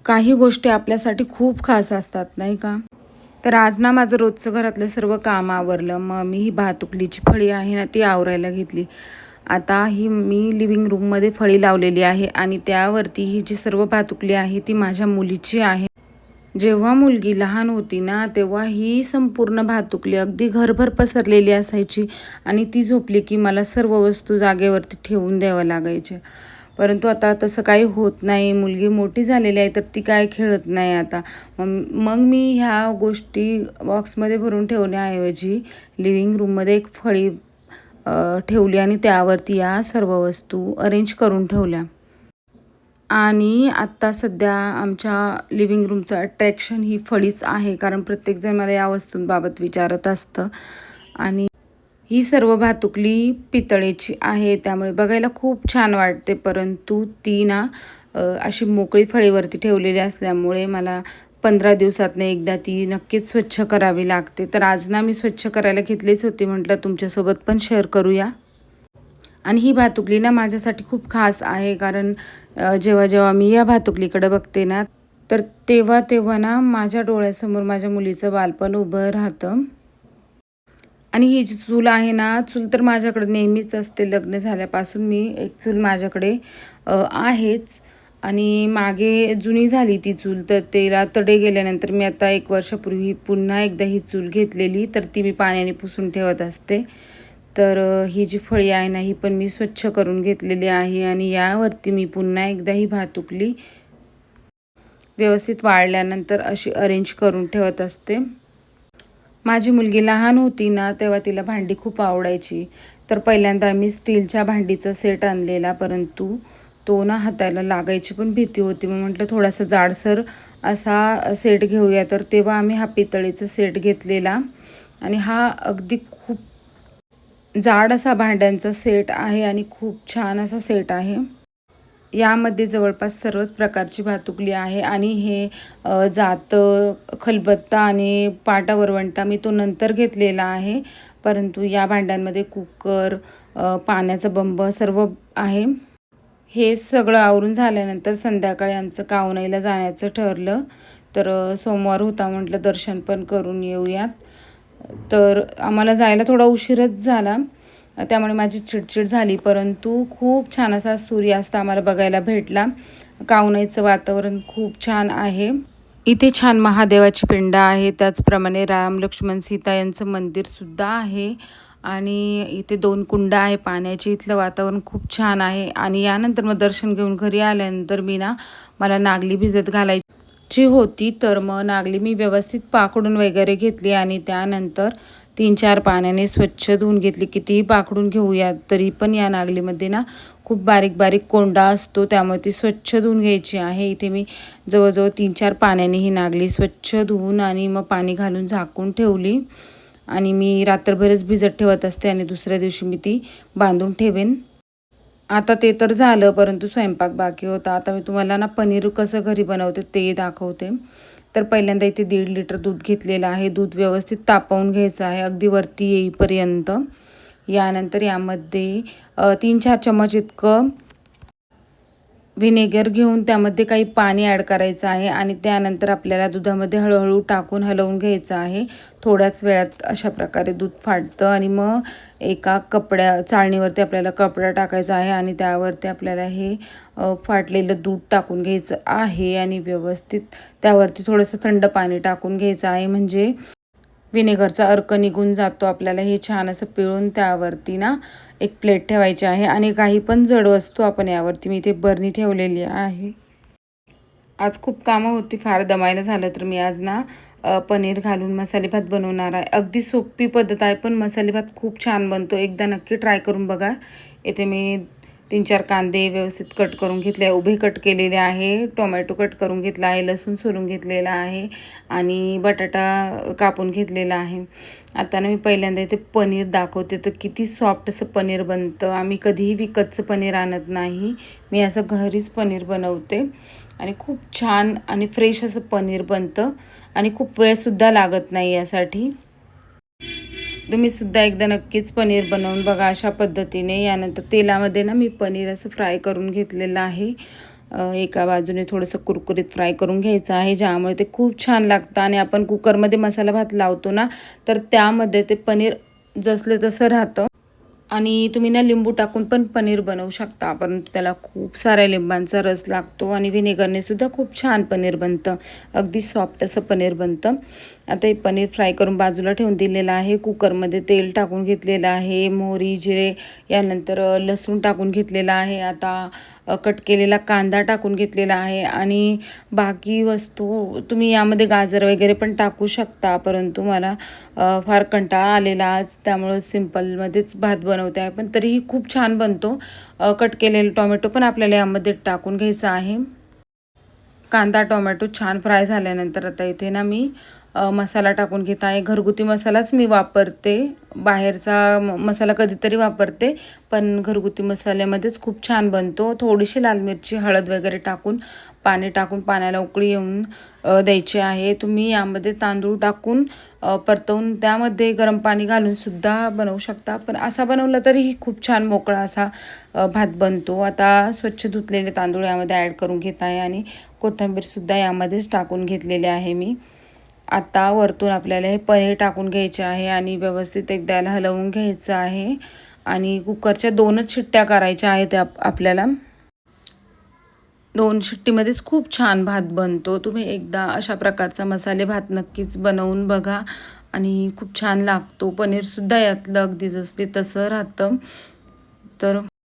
काही गोष्टी आपल्यासाठी खूप खास असतात नाही का. तर आज ना माझं रोजचं घरातलं सर्व काम आवरलं. मग मी ही भातुकलीची फळी आहे ना ती आवरायला घेतली. आता ही मी लिव्हिंग रूममध्ये फळी लावलेली आहे आणि त्यावरती ही जी सर्व भातुकली आहे ती माझ्या मुलीची आहे. जेव्हा मुलगी लहान होती ना तेव्हा ही संपूर्ण भातुकली अगदी घरभर पसरलेली असायची आणि ती झोपली की मला सर्व वस्तू जागेवरती ठेवून द्यावं लागायचे. परंतु आता तसं काही होत नाही. मुलगी मोठी झालेली आहे तर ती काय खेळत नाही आता. मग मी ह्या गोष्टी बॉक्समध्ये भरून ठेवण्याऐवजी लिव्हिंग रूममध्ये एक फळी ठेवली आणि त्यावरती या सर्व वस्तू अरेंज करून ठेवल्या. आणि आत्ता सध्या आमच्या लिव्हिंग रूमचं अट्रॅक्शन ही फळीच आहे, कारण प्रत्येकजण मला या वस्तूंबाबत विचारत असतं. आणि ही सर्व भातुकली पितळेची आहे त्यामुळे बघायला खूप छान वाटते, परंतु ती ना अशी मोकळी फळीवरती ठेवलेली असल्यामुळे मला 15 दिवसातनं एकदा ती नक्कीच स्वच्छ करावी लागते. तर आज ना मी स्वच्छ करायला घेतलीच होती, म्हटलं तुमच्यासोबत पण शेअर करूया. आणि ही भातुकली ना माझ्यासाठी खूप खास आहे, कारण जेव्हा जेव्हा मी या भातुकलीकडे बघते ना तर तेव्हा तेव्हा ना माझ्या डोळ्यासमोर माझ्या मुलीचं बालपण उभं राहतं. आणि ही जी चूल आहे ना, चूल तर माझ्याकडे नेहमीच असते. लग्न झाल्यापासून मी एक चूल माझ्याकडे आहेच. आणि मागे जुनी झाली ती चूल, तर त्याला तडे गेल्यानंतर मी आता 1 वर्षापूर्वी पुन्हा एकदा ही चूल घेतलेली, तर ती मी पाण्याने पुसून ठेवत असते. तर ही जी फळी आहे ना, ही पण मी स्वच्छ करून घेतलेली आहे आणि यावरती मी पुन्हा एकदा ही भातुकली व्यवस्थित वाळल्यानंतर अशी अरेंज करून ठेवत असते. माझी मुलगी लहान होती ना, तेव्हा तिला भांडी खूप आवडायची. तर पहिल्यांदा आम्ही स्टीलच्या भांडीचा सेट आणलेला, परंतु तो ना हाताला लागायची पण भीती होती. मग म्हटलं थोडासा जाडसर असा सेट घेऊया. तर तेव्हा आम्ही हा पितळेचा सेट घेतलेला आणि हा अगदी खूप जाड असा भांड्यांचा सेट आहे आणि खूप छान असा सेट आहे. यामध्ये जवळपास सर्वच प्रकारची भातुकली आहे आणि हे जातं, खलबत्ता आणि पाटा वरवंटा मी तो नंतर घेतलेला आहे. परंतु या भांड्यांमध्ये कुकर, पाण्याचा बंब सर्व आहे. हे सगळं आवरून झाल्यानंतर संध्याकाळी आमचं कावनाईला जाण्याचं ठरलं. तर सोमवार होता, म्हटलं दर्शन पण करून येऊयात. तर आम्हाला जायला थोडा उशीरच झाला, त्यामुळे माझी चिडचिड झाली. परंतु खूप छान असा सूर्यास्त आम्हाला बघायला भेटला. कावनाईचं वातावरण खूप छान आहे. इथे छान महादेवाची पिंड आहे, त्याचप्रमाणे राम लक्ष्मण सीता यांचं मंदिरसुद्धा आहे. आणि इथे 2 कुंड आहे पाण्याची. इथलं वातावरण खूप छान आहे. आणि यानंतर मग दर्शन घेऊन घरी आल्यानंतर मला नागली भिजत घालायची होती. तर मग नागली मी व्यवस्थित पाकडून वगैरे घेतली आणि त्यानंतर 3-4 पाण्याने स्वच्छ धुवून घेतली. कितीही पाकडून घेऊयात तरी पण या नागलीमध्ये ना खूप बारीक बारीक कोंडा असतो, त्यामुळे ती स्वच्छ धुवून घ्यायची आहे. इथे मी जवळजवळ 3-4 पाण्याने ही नागली स्वच्छ धुवून आणि मग पाणी घालून झाकून ठेवली. आणि मी रात्रभरच भिजत ठेवत असते आणि दुसऱ्या दिवशी मी ती बांधून ठेवेन. आता ते तर झालं, परंतु स्वयंपाक बाकी होता. आता मी तुम्हाला ना पनीर कसं घरी बनवते ते दाखवते. तर पहिल्यांदा इथे 1.5 लिटर दूध घेतलेलं आहे. दूध व्यवस्थित तापवून घ्यायचं आहे अगदी वरती येईपर्यंत. यानंतर यामध्ये 3-4 चमच इतकं व्हिनेगर घेऊन त्यामध्ये काही पाणी ॲड करायचं आहे आणि त्यानंतर आपल्याला दुधामध्ये हळूहळू टाकून हलवून घ्यायचं आहे. थोड्याच वेळात अशा प्रकारे दूध फाटतं आणि मग एका चाळणीवरती आपल्याला कपडा टाकायचा आहे आणि त्यावरती आपल्याला हे फाटलेलं दूध टाकून घ्यायचं आहे आणि व्यवस्थित त्यावरती थोडंसं थंड पाणी टाकून घ्यायचं आहे, म्हणजे व्हिनेगरचा अर्क निघून जातो. आपल्याला हे छान असं पिळून त्यावरती ना एक प्लेट ठेवायची आहे आणि काही पण जड वस्तू आपण यावरती, मी इथे बरणी ठेवलेली आहे. आज खूप कामं होती, फार दमायला झालं, तर मी आज ना पनीर घालून मसाले भात बनवणार आहे. अगदी सोपी पद्धत आहे, पण मसाले भात खूप छान बनतो. एकदा नक्की ट्राय करून बघा. इथे मी 3-4 कांदे व्यवस्थित कट करून घेतले आहे, उभे कट केलेले आहे. टोमॅटो कट करून घेतला आहे, लसूण सोलून घेतलेला आहे आणि बटाटा कापून घेतलेला आहे. आता ना मी पहिल्यांदा इथे पनीर दाखवते. तर किती सॉफ्ट असं पनीर बनतं. आम्ही कधीही विकतचं पनीर आणत नाही, मी असं घरीच पनीर बनवते आणि खूप छान आणि फ्रेश असं पनीर बनतं आणि खूप वेळसुद्धा लागत नाही यासाठी. तुम्हीसुद्धा एकदा नक्कीच पनीर बनवून बघा अशा पद्धतीने. यानंतर तेलामध्ये ना मी पनीर असं फ्राय करून घेतलेलं आहे. एका बाजूने थोडंसं कुरकुरीत फ्राय करून घ्यायचं आहे, ज्यामुळे ते खूप छान लागतं. आणि आपण कुकरमध्ये मसाला भात लावतो ना, तर त्यामध्ये ते पनीर जसले तसं राहतं. आणि तुम्ही ना लिंबू टाकून पण पनीर बनवू शकता, परंतु त्याला खूप साऱ्या लिंबांचा रस लागतो आणि व्हिनेगरने सुद्धा खूप छान पनीर बनतं. अगदी सॉफ्ट असं पनीर बनतं. आता हे पनीर फ्राय करून बाजूला ठेवून दिलेलं आहे. कुकरमध्ये तेल टाकून घेतलेलं आहे, मोहरी, जिरे, यानंतर लसूण टाकून घेतलेला आहे. आता कट केलेला कांदा टाकून घेतलेला आहे आणि बाकी वस्तू तुम्ही यामध्ये गाजर वगैरे पण टाकू शकता, परंतु मला फार कंटाळा आलेला आज, त्यामुळं सिंपलमध्येच भात बनवते आहे. पण तरीही खूप छान बनतो. कट केलेले टोमॅटो पण आपल्याला यामध्ये टाकून घ्यायचं आहे. कांदा टोमॅटो छान फ्राय झाल्यानंतर आता इथे ना मी मसाला टाकून घेत आहे. घरगुती मसालाच मी वापरते, बाहेरचा मसाला कधीतरी वापरते, पण घरगुती मसाल्यामध्येच खूप छान बनतो. थोडीशी लाल मिरची, हळद वगैरे टाकून पाणी टाकून पाण्याला उकळी येऊन द्यायची आहे. तुम्ही यामध्ये तांदूळ टाकून परतवून त्यामध्ये गरम पाणी घालून सुद्धा बनवू शकता, पण असा बनवला तरीही खूप छान मोकळा असा भात बनतो. आता स्वच्छ धुतलेले तांदूळ यामध्ये ॲड करून घेत आहे आणि कोथिंबीरसुद्धा यामध्येच टाकून घेतलेले आहे मी. आता वरतून आपल्याला हे पनीर टाकून घ्यायचे आहे आणि व्यवस्थित एकदा हलवून घ्यायचं आहे. आणि कुकरच्या 2च शिट्ट्या करायच्या आहेत आपल्याला. 2 शिट्टीमध्येच खूप छान भात बनतो. तुम्ही एकदा अशा प्रकारचा मसाले भात नक्कीच बनवून बघा आणि खूप छान लागतो. पनीरसुद्धा यातलं अगदी जसं तसं राहतं. तर